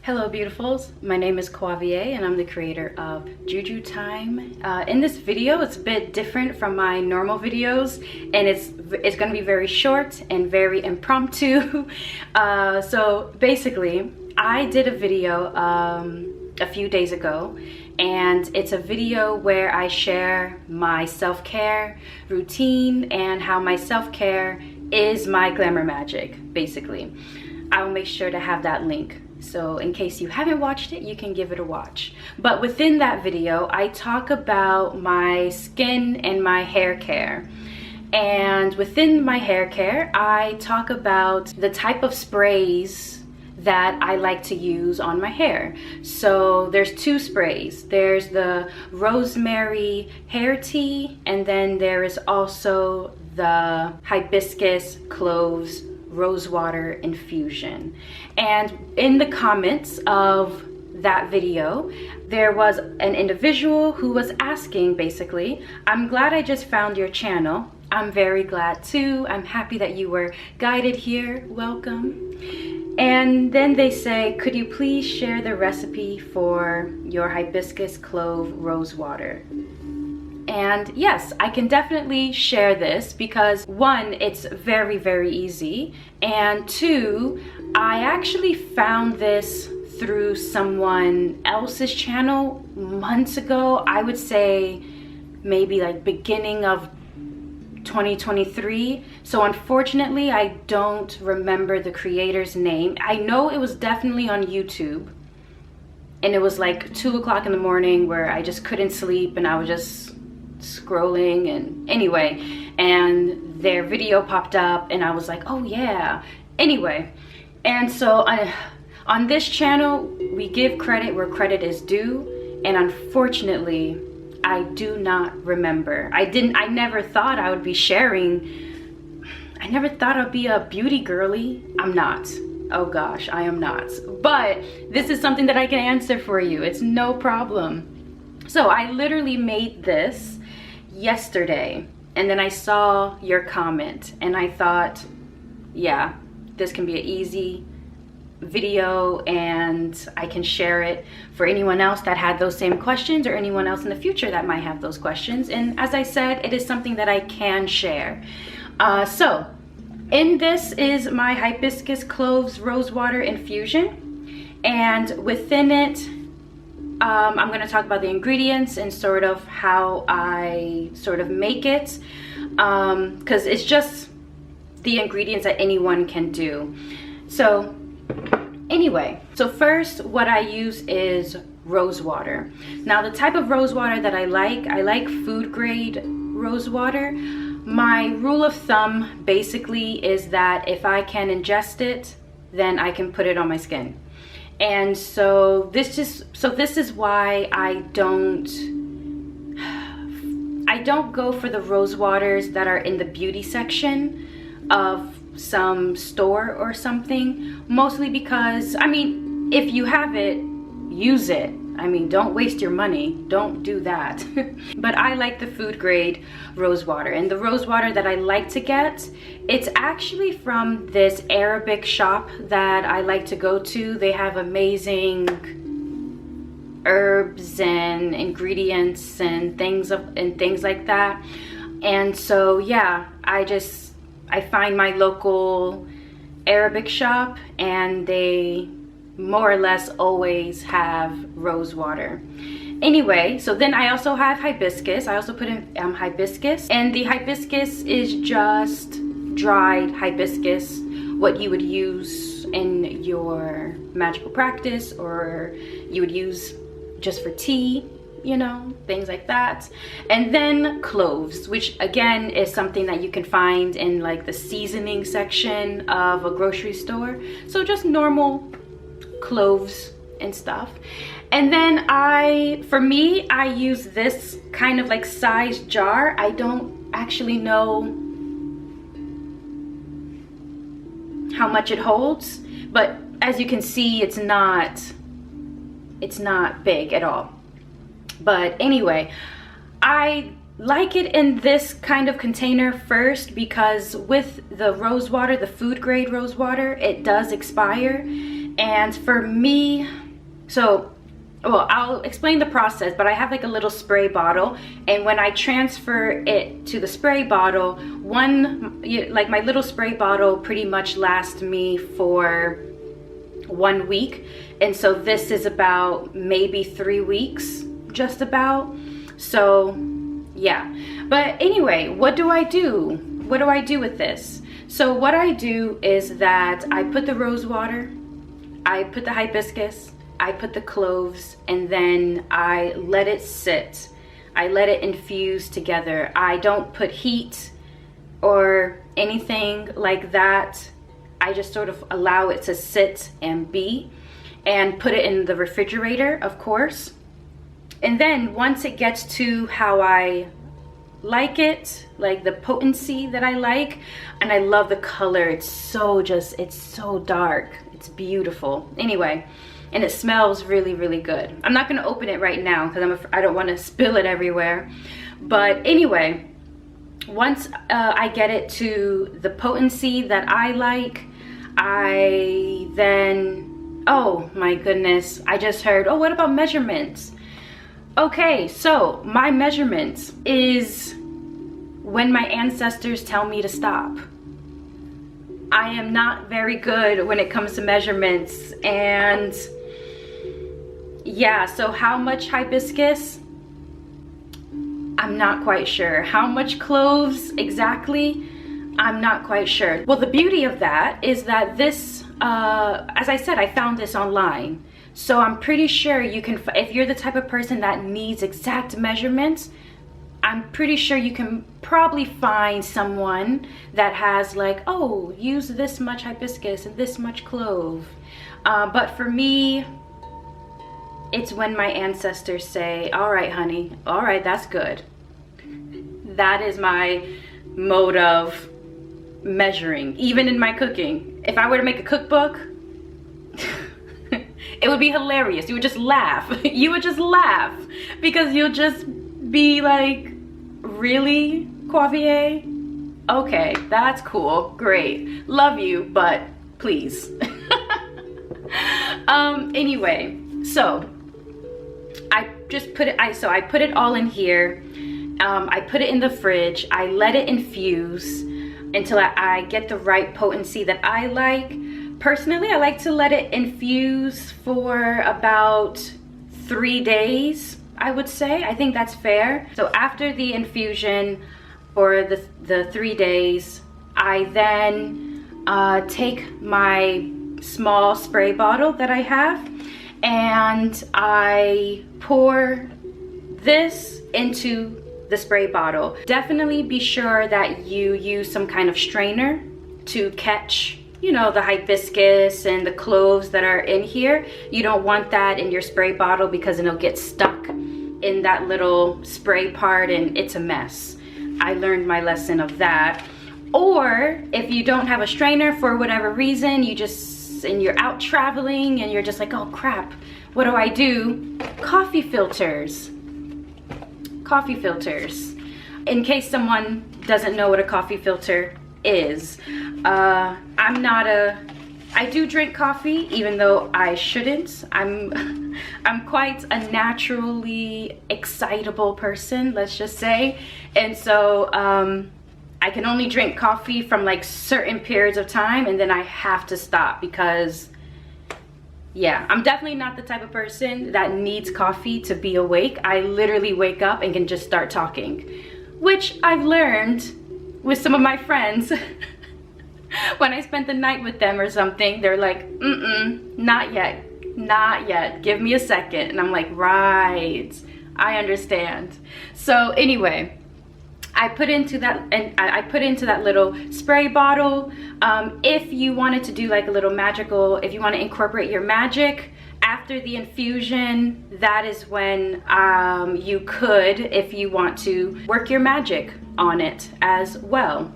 Hello beautifuls, my name is Quavia and I'm the creator of JuJu Thyme. In this video, it's a bit different from my normal videos and it's going to be very short and very impromptu. So basically, I did a video a few days ago, and it's a video where I share my self-care routine and how my self-care is my glamour magic, basically. I'll make sure to have that link. So in case you haven't watched it, you can give it a watch. But within that video, I talk about my skin and my hair care. And within my hair care, I talk about the type of sprays that I like to use on my hair. So there's two sprays. There's the rosemary hair tea, and then there is also the hibiscus, cloves, rosewater infusion. And in the comments of that video, there was an individual who was asking basically, I'm glad I just found your channel. I'm very glad too. I'm happy that you were guided here. Welcome. And then they say, could you please share the recipe for your hibiscus clove rosewater? And yes, I can definitely share this because one, it's very, very easy. And two, I actually found this through someone else's channel months ago. I would say maybe like beginning of 2023. So unfortunately, I don't remember the creator's name. I know it was definitely on YouTube. And it was like 2 o'clock in the morning where I just couldn't sleep and I was just scrolling, and anyway, and their video popped up and I was like, oh yeah, anyway. And so on this channel, we give credit where credit is due, and unfortunately I do not remember. I never thought I would be sharing. I never thought I'd be a beauty girly. I'm not. Oh gosh, I am not. But this is something that I can answer for you. It's no problem. So I literally made this yesterday, and then I saw your comment and I thought, yeah, this can be an easy video and I can share it for anyone else that had those same questions or anyone else in the future that might have those questions. And as I said, it is something that I can share. So in this is my hibiscus cloves rosewater infusion, and within it I'm going to talk about the ingredients and sort of how I sort of make it, because it's just the ingredients that anyone can do. So anyway, so first what I use is rosewater. Now the type of rosewater that I like food grade rosewater. My rule of thumb basically is that if I can ingest it, then I can put it on my skin. And so this is why I don't go for the rose waters that are in the beauty section of some store or something, mostly because, I mean, if you have it, use it. I mean, don't waste your money. Don't do that. But I like the food grade rose water, and the rose water that I like to get, it's actually from this Arabic shop that I like to go to. They have amazing herbs and ingredients and things like that. And so yeah, I find my local Arabic shop and they more or less always have rose water. Anyway, so then I also have hibiscus. I also put in hibiscus, and the hibiscus is just dried hibiscus, what you would use in your magical practice, or you would use just for tea, you know, things like that. And then cloves, which again is something that you can find in like the seasoning section of a grocery store. So just normal cloves and stuff. And then for me, I use this kind of like size jar. I don't actually know how much it holds, but as you can see, it's not big at all. But anyway, I like it in this kind of container first because with the rose water, the food grade rose water, it does expire. And for me, So, well, I'll explain the process, but I have like a little spray bottle, and when I transfer it to the spray bottle, like my little spray bottle pretty much lasts me for 1 week, and so this is about maybe 3 weeks, just about. So yeah, but anyway, what do I do? What do I do with this? So what I do is that I put the rosewater, I put the hibiscus, I put the cloves, and then I let it sit. I let it infuse together. I don't put heat or anything like that. I just sort of allow it to sit and be, and put it in the refrigerator, of course. And then once it gets to how I like it, like the potency that I like, and I love the color, it's so dark, it's beautiful. Anyway, and it smells really, really good. I'm not gonna open it right now because I don't want to spill it everywhere. But anyway, once I get it to the potency that I like, I then, oh my goodness, I just heard, oh, what about measurements? Okay, so my measurements is when my ancestors tell me to stop. I am not very good when it comes to measurements, and yeah, so how much hibiscus? I'm not quite sure. How much cloves exactly? I'm not quite sure. Well, the beauty of that is that this, as I said, I found this online. So I'm pretty sure you can, if you're the type of person that needs exact measurements, I'm pretty sure you can probably find someone that has like, oh, use this much hibiscus and this much clove. But for me, it's when my ancestors say, all right, honey, all right, that's good. That is my mode of measuring, even in my cooking. If I were to make a cookbook, it would be hilarious. You would just laugh. You would just laugh because you'll just be like, really, Quavia? Okay, that's cool, great, love you, but please. Anyway, so I just put it, I put it all in here. I put it in the fridge. I let it infuse until I get the right potency that I like. Personally, I like to let it infuse for about 3 days, I would say. I think that's fair. So after the infusion for the 3 days, I then take my small spray bottle that I have, and I pour this into the spray bottle. Definitely be sure that you use some kind of strainer to catch, you know, the hibiscus and the cloves that are in here. You don't want that in your spray bottle because it'll get stuck in that little spray part and it's a mess. I learned my lesson of that. Or if you don't have a strainer for whatever reason, and you're out traveling and you're just like, oh crap, what do I do? Coffee filters. Coffee filters. In case someone doesn't know what a coffee filter is, I do drink coffee even though I shouldn't. I'm quite a naturally excitable person, let's just say, and so I can only drink coffee from like certain periods of time, and then I have to stop because, yeah, I'm definitely not the type of person that needs coffee to be awake. I literally wake up and can just start talking, which I've learned with some of my friends. When I spent the night with them or something, they're like, not yet, not yet, give me a second. And I'm like, right, I understand. So anyway, I put into that, and I put into that little spray bottle. If you wanted to do like a little magical, if you want to incorporate your magic after the infusion, that is when you could, if you want to, work your magic on it as well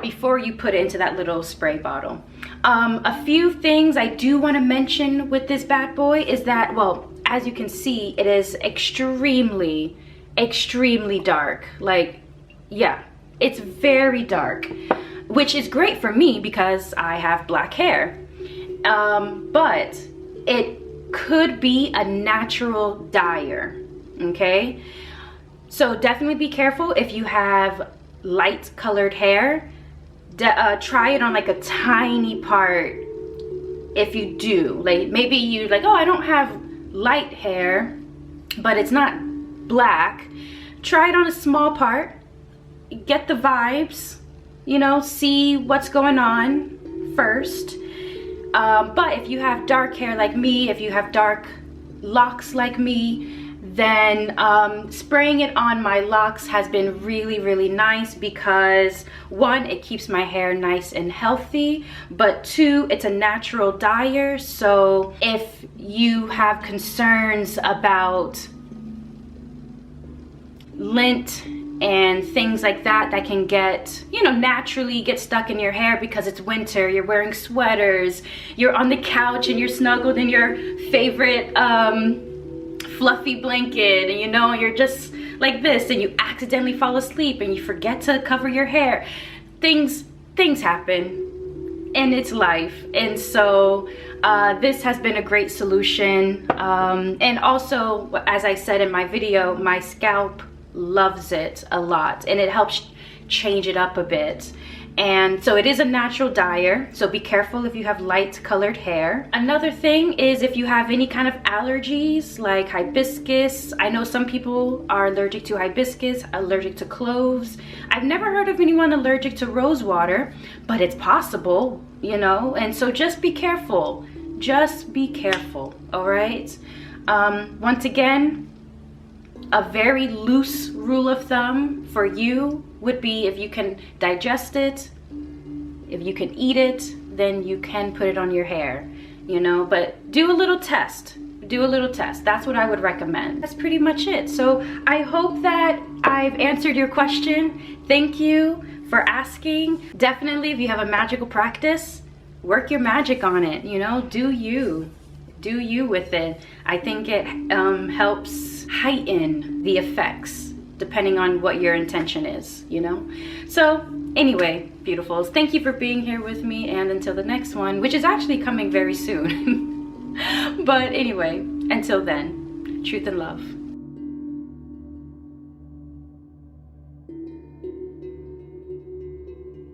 before you put it into that little spray bottle. A few things I do want to mention with this bad boy is that, well, as you can see, it is extremely dark. Like, yeah, it's very dark, which is great for me because I have black hair. But it could be a natural dyer, okay? So definitely be careful if you have light colored hair. Try it on like a tiny part. If you do, like maybe you like, oh, I don't have light hair, but it's not black. Try it on a small part, get the vibes, you know, see what's going on first. But if you have dark hair like me, if you have dark locks like me, then spraying it on my locks has been really, really nice because one, it keeps my hair nice and healthy, but two, it's a natural dyer. So if you have concerns about lint and things like that that can get, you know, naturally get stuck in your hair because it's winter, you're wearing sweaters, you're on the couch and you're snuggled in your favorite fluffy blanket, and you know, you're just like this and you accidentally fall asleep and you forget to cover your hair. Things happen and it's life. And so this has been a great solution. And also, as I said in my video, my scalp loves it a lot and it helps change it up a bit. And so it is a natural dyer, so be careful if you have light colored hair. Another thing is if you have any kind of allergies like hibiscus. I know some people are allergic to hibiscus, allergic to cloves. I've never heard of anyone allergic to rosewater, but it's possible, you know, and so just be careful. Just be careful, all right? Once again, a very loose rule of thumb for you would be if you can digest it, if you can eat it, then you can put it on your hair, you know, but do a little test. Do a little test. That's what I would recommend. That's pretty much it. So I hope that I've answered your question. Thank you for asking. Definitely, if you have a magical practice, work your magic on it, you know, do you with it. I think it helps heighten the effects depending on what your intention is, you know. So anyway, beautifuls, thank you for being here with me, and until the next one, which is actually coming very soon. But anyway, until then, truth and love.